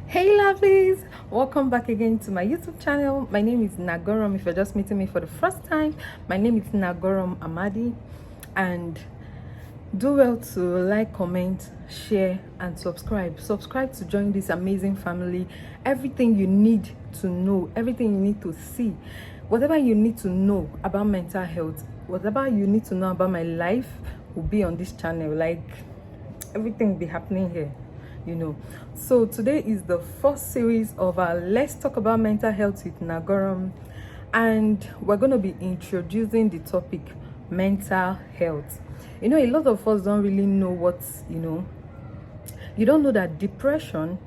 Hey lovelies, welcome back again to my YouTube channel. My name is Nagorom. If you're just meeting me for the first time, my name is Nagorom Amadi, and do well to like, comment, share and subscribe to join this amazing family. Everything you need to know, everything you need to see, whatever you need to know about mental health, whatever you need to know about my life will be on this channel. Like, everything will be happening here. So today is the first series of our Let's Talk About Mental Health with Nagorom, and we're going to be introducing the topic mental health. A lot of us don't really know what, you don't know that depression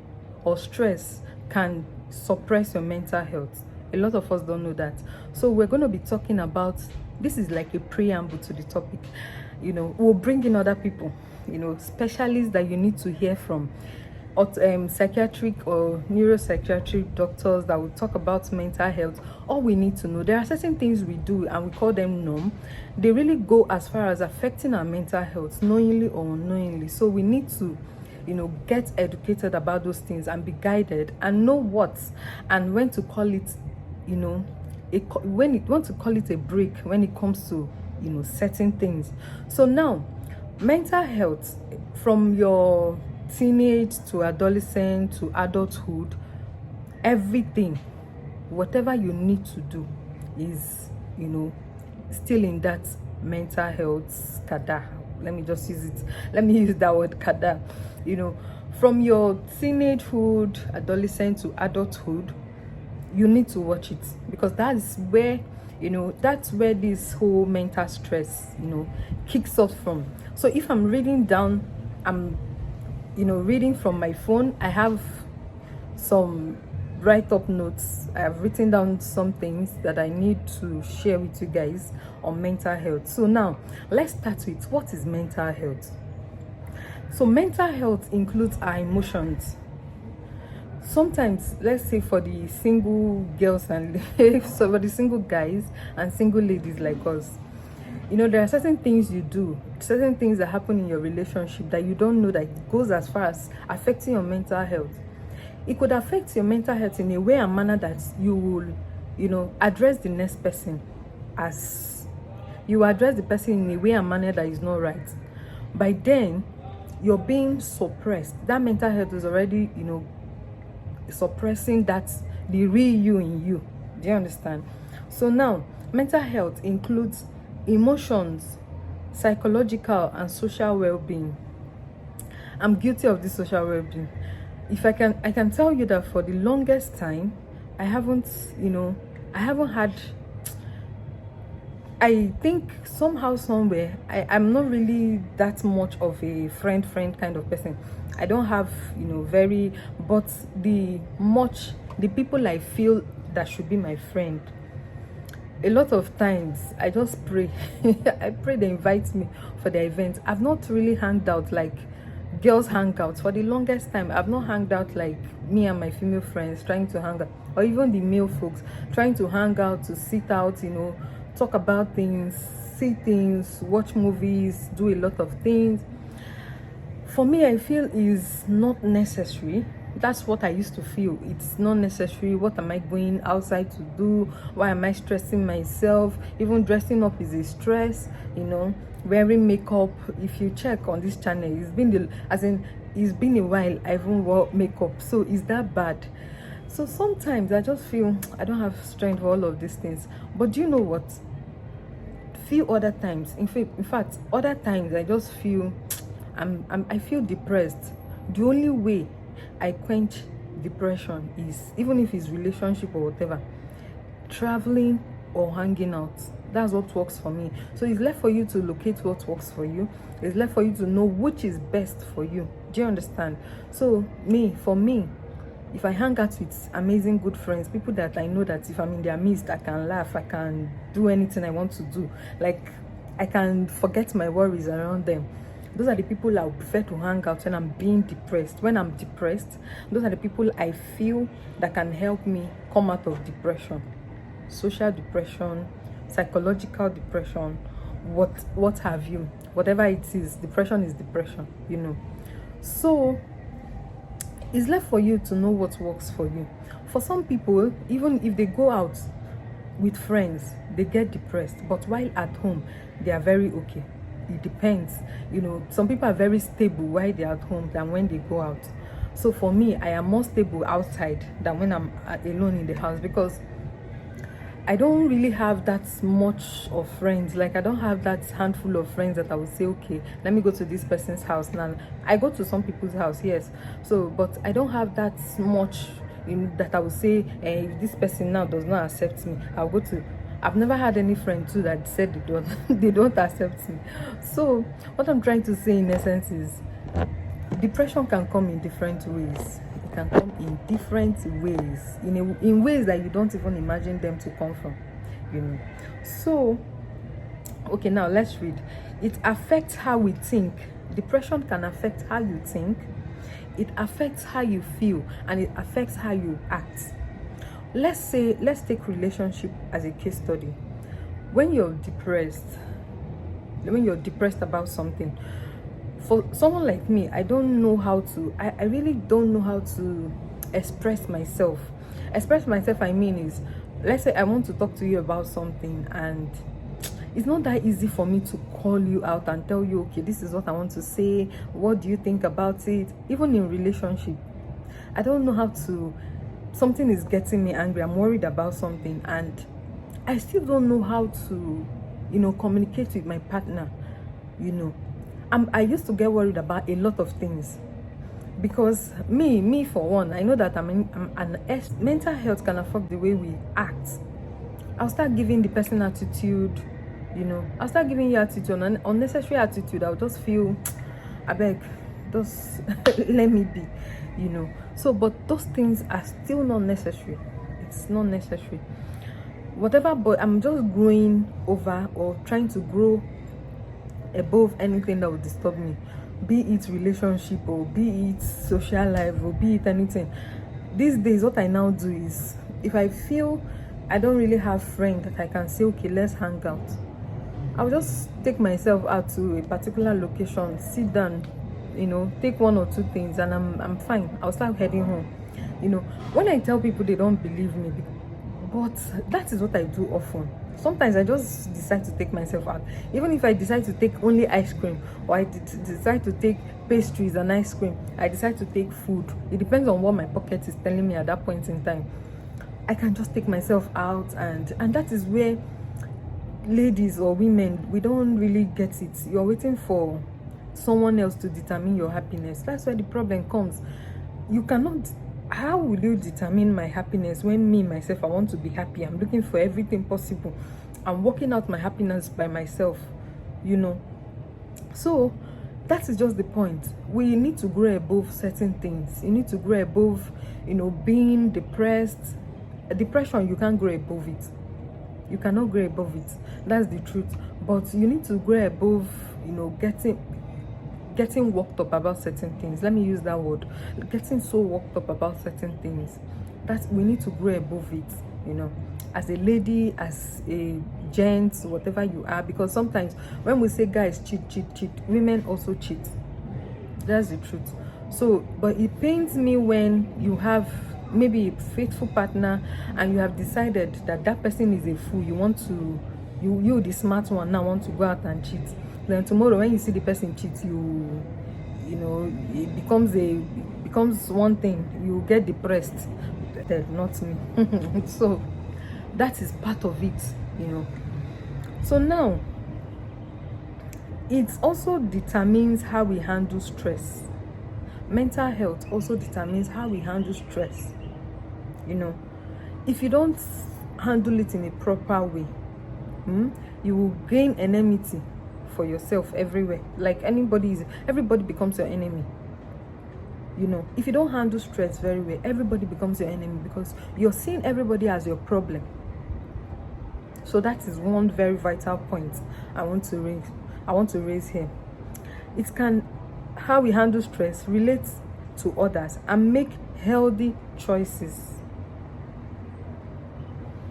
or stress can suppress your mental health. A lot of us don't know that. So we're going to be talking about, this is like a preamble to the topic. We'll bring in other people, specialists that you need to hear from, psychiatric or neuropsychiatric doctors that will talk about mental health. All we need to know, there are certain things we do and we call them norm. They really go as far as affecting our mental health, knowingly or unknowingly. So we need to get educated about those things and be guided and know what and when to call it, when you want to call it a break when it comes to certain things. So now, mental health, from your teenage to adolescent to adulthood, everything, whatever you need to do is still in that mental health kada. Let me use that word kada. From your teenagehood, adolescent to adulthood, you need to watch it, because that's where this whole mental stress kicks off from. So if I'm reading down, I'm reading from my phone, I have some write-up notes. I have written down some things that I need to share with you guys on mental health. So now let's start with, what is mental health? So mental health includes our emotions. Sometimes, let's say for the single girls and so for the single guys and single ladies like us, there are certain things you do, certain things that happen in your relationship that you don't know, that it goes as far as affecting your mental health. It could affect your mental health in a way and manner that you will, address the next person as you address the person in a way and manner that is not right. By then, you're being suppressed. That mental health is already, suppressing that the real you in you. Do you understand? So now, mental health includes emotions, psychological and social well-being. I'm guilty of this social well-being. If I can tell you that for the longest time, I haven't had, I think somehow, somewhere, I'm not really that much of a friend kind of person. I don't have, but the people I feel that should be my friend, a lot of times I just pray. I pray they invite me for their event. I've not really hanged out like girls hang out. For the longest time, I've not hanged out like me and my female friends trying to hang out, or even the male folks trying to hang out, to sit out, talk about things, see things, watch movies, do a lot of things. For me, I feel is not necessary. That's what I used to feel. It's not necessary. What am I going outside to do? Why am I stressing myself? Even dressing up is a stress, wearing makeup. If you check on this channel, it's been a while I even wore makeup. So is that bad? So sometimes I just feel I don't have strength for all of these things. But do you know what? Few other times, in fact, other times I just feel I feel depressed. The only way I quench depression is, even if it's relationship or whatever, traveling or hanging out. That's what works for me. So it's left for you to locate what works for you. It's left for you to know which is best for you. Do you understand? So for me, if I hang out with amazing good friends, people that I know that if I'm in their midst, I can laugh, I can do anything I want to do. Like, I can forget my worries around them. Those are the people I would prefer to hang out when I'm being depressed. When I'm depressed, those are the people I feel that can help me come out of depression. Social depression, psychological depression, what have you. Whatever it is, depression is depression, So It's left for you to know what works for you. For some people, even if they go out with friends, they get depressed, but while at home they are very okay. It depends. Some people are very stable while they're at home than when they go out. So for me, I am more stable outside than when I'm alone in the house, because I don't really have that much of friends. Like, I don't have that handful of friends that I would say, okay, let me go to this person's house. Now, I go to some people's house, yes. So, but I don't have that much that I would say, if this person now does not accept me, I'll go to. I've never had any friend too that said they don't they don't accept me. So what I'm trying to say in essence is, depression can come in different ways. It can come in different ways, in ways that you don't even imagine them to come from. So okay, now let's read. It affects how we think. Depression can affect how you think, it affects how you feel, and it affects how you act. Let's take relationship as a case study. When you're depressed about something, for someone like me, I really don't know how to express myself. I mean is, let's say I want to talk to you about something, and it's not that easy for me to call you out and tell you, okay, this is what I want to say, what do you think about it? Even in relationship, I don't know how to. Something is getting me angry, I'm worried about something, and I still don't know how to communicate with my partner. I used to get worried about a lot of things, because me for one, I know that mental health can affect the way we act. I'll start giving the person attitude, I'll start giving you attitude, an unnecessary attitude. I'll just feel, I beg, just let me be, So, but those things are still not necessary. It's not necessary. Whatever, but I'm just growing over, or trying to grow above anything that would disturb me, be it relationship, or be it social life, or be it anything. These days, what I now do is, if I feel I don't really have friends that I can say, okay, let's hang out, I'll just take myself out to a particular location, sit down, take one or two things, and I'm fine. I'll start heading home. When I tell people, they don't believe me, but that is what I do often. Sometimes I just decide to take myself out. Even if I decide to take only ice cream, or I decide to take pastries and ice cream, I decide to take food. It depends on what my pocket is telling me at that point in time. I can just take myself out, and that is where ladies or women, we don't really get it. You're waiting for someone else to determine your happiness. That's where the problem comes. You cannot. How will you determine my happiness when me myself, I want to be happy? I'm looking for everything possible. I'm working out my happiness by myself, So that is just the point. We need to grow above certain things. You need to grow above, being depressed. Depression, you can't grow above it. You cannot grow above it. That's the truth. But you need to grow above, getting worked up about certain things. Let me use that word. Getting so worked up about certain things. We need to grow above it, as a lady, as a gent, whatever you are. Because sometimes when we say guys cheat, women also cheat. That's the truth. So, but it pains me when you have maybe a faithful partner, and you have decided that person is a fool. You want to, you the smart one, now want to go out and cheat. Then tomorrow when you see the person cheat, it becomes one thing. You get depressed. Not me. So that is part of it, So now, it also determines how we handle stress. Mental health also determines how we handle stress. If you don't handle it in a proper way, you will gain enmity for yourself everywhere. Like everybody becomes your enemy. If you don't handle stress very well, everybody becomes your enemy, because you're seeing everybody as your problem. So that is one very vital point I want to raise here. It can, how we handle stress relates to others and make healthy choices.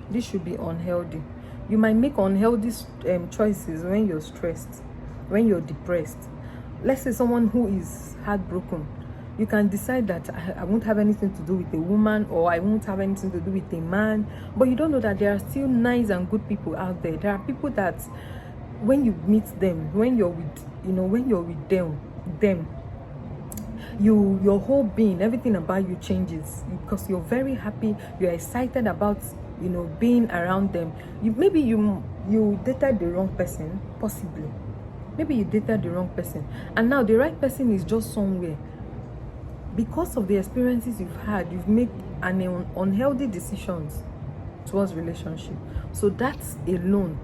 This should be unhealthy. You might make unhealthy choices when you're stressed, when you're depressed. Let's say someone who is heartbroken. You can decide that I won't have anything to do with a woman, or I won't have anything to do with a man, but you don't know that there are still nice and good people out there. There are people that when you meet them, when you're with them, your whole being, everything about you changes, because you're very happy, you're excited about being around them. Maybe you dated the wrong person, possibly. Maybe you dated the wrong person, and now the right person is just somewhere. Because of the experiences you've had, you've made unhealthy decisions towards relationship. So that alone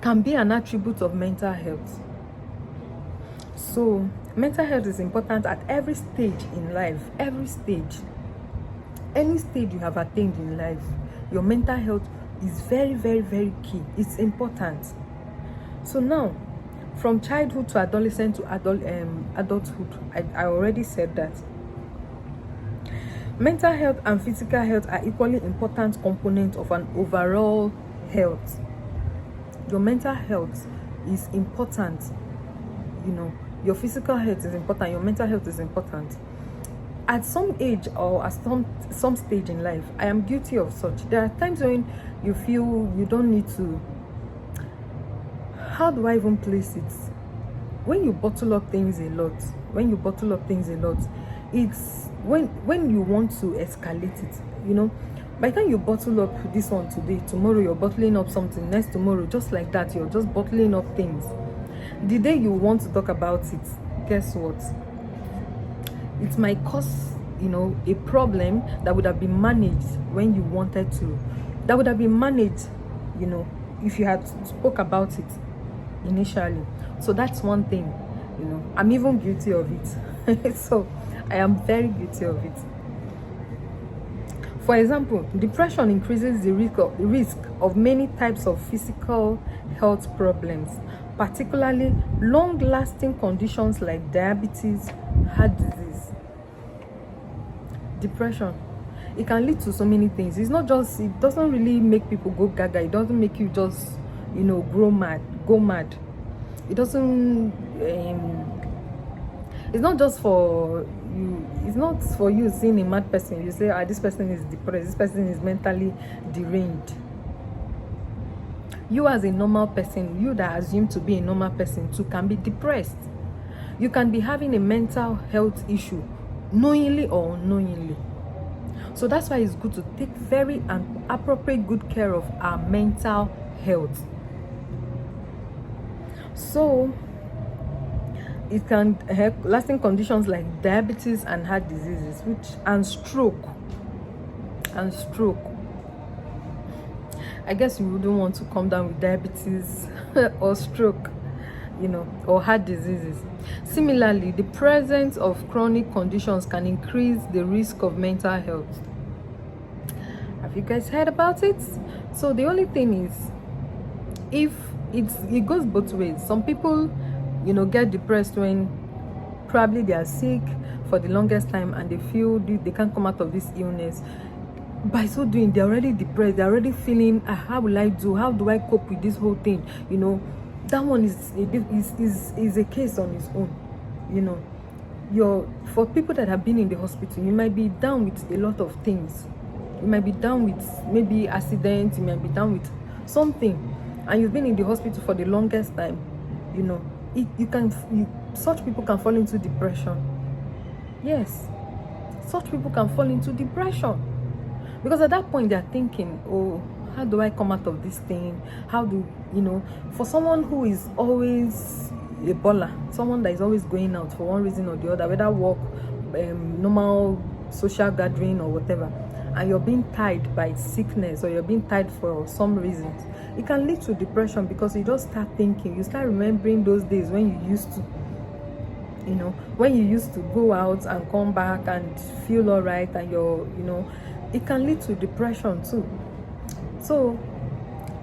can be an attribute of mental health. So mental health is important at every stage in life. Every stage, any stage you have attained in life, your mental health is very, very, very key. It's important. So now, from childhood to adolescent to adulthood, I already said that mental health and physical health are equally important components of an overall health. Your mental health is important. Your physical health is important. Your mental health is important. At some age or at some stage in life, I am guilty of such. There are times when you feel you don't need to. How do I even place it? When you bottle up things a lot, it's when you want to escalate it. By the time you bottle up this one today, tomorrow you're bottling up something, next tomorrow, just like that, you're just bottling up things. The day you want to talk about it, guess what? It might cause a problem that would have been managed when you wanted to. That would have been managed if you had spoke about it initially. So that's one thing. I'm even guilty of it. So I am very guilty of it. For example, depression increases the risk of many types of physical health problems, particularly long-lasting conditions like diabetes, heart disease. Depression, it can lead to so many things. It doesn't really make people go gaga. It doesn't make you just go mad. It doesn't it's not just for you. It's not for you seeing a mad person, you say, this person is depressed, this person is mentally deranged. You as a normal person, you that assume to be a normal person too, can be depressed. You can be having a mental health issue knowingly or unknowingly. So that's why it's good to take very and appropriate good care of our mental health. So it can help lasting conditions like diabetes and heart diseases, and stroke. I guess you wouldn't want to come down with diabetes or stroke, or heart diseases. Similarly, the presence of chronic conditions can increase the risk of mental health. Have you guys heard about it? So the only thing is, if it goes both ways. Some people get depressed when probably they are sick for the longest time and they feel they can't come out of this illness. By so doing, they're already depressed. They're already feeling, how will I do? How do I cope with this whole thing? That one is a case on its own. For people that have been in the hospital, you might be down with a lot of things. You might be down with maybe accidents. You might be down with something, and you've been in the hospital for the longest time. Such people can fall into depression. Yes, such people can fall into depression, because at that point they are thinking, how do I come out of this thing? How do for someone who is always a baller, someone that is always going out for one reason or the other, whether work, normal social gathering or whatever, and you're being tied by sickness or you're being tied for some reasons, it can lead to depression, because you just start thinking, you start remembering those days when you used to go out and come back and feel all right, and it can lead to depression too. So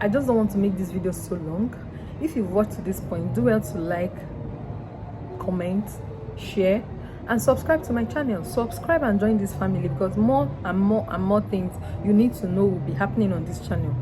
I just don't want to make this video so long. If you've watched to this point, do well to like, comment, share, and subscribe to my channel. Subscribe and join this family, because more and more things you need to know will be happening on this channel.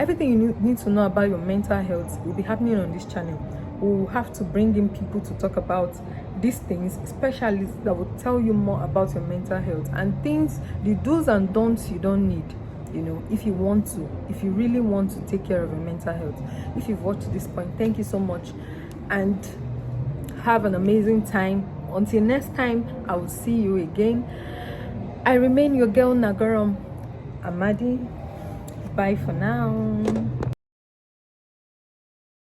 Everything you need to know about your mental health will be happening on this channel. We'll have to bring in people to talk about these things, specialists that will tell you more about your mental health and things, the do's and don'ts you don't need, you know, if you really want to take care of your mental health. If you've watched to this point, thank you so much, and have an amazing time. Until next time, I will see you again. I remain your girl, Nagorom Amadi. Bye for now.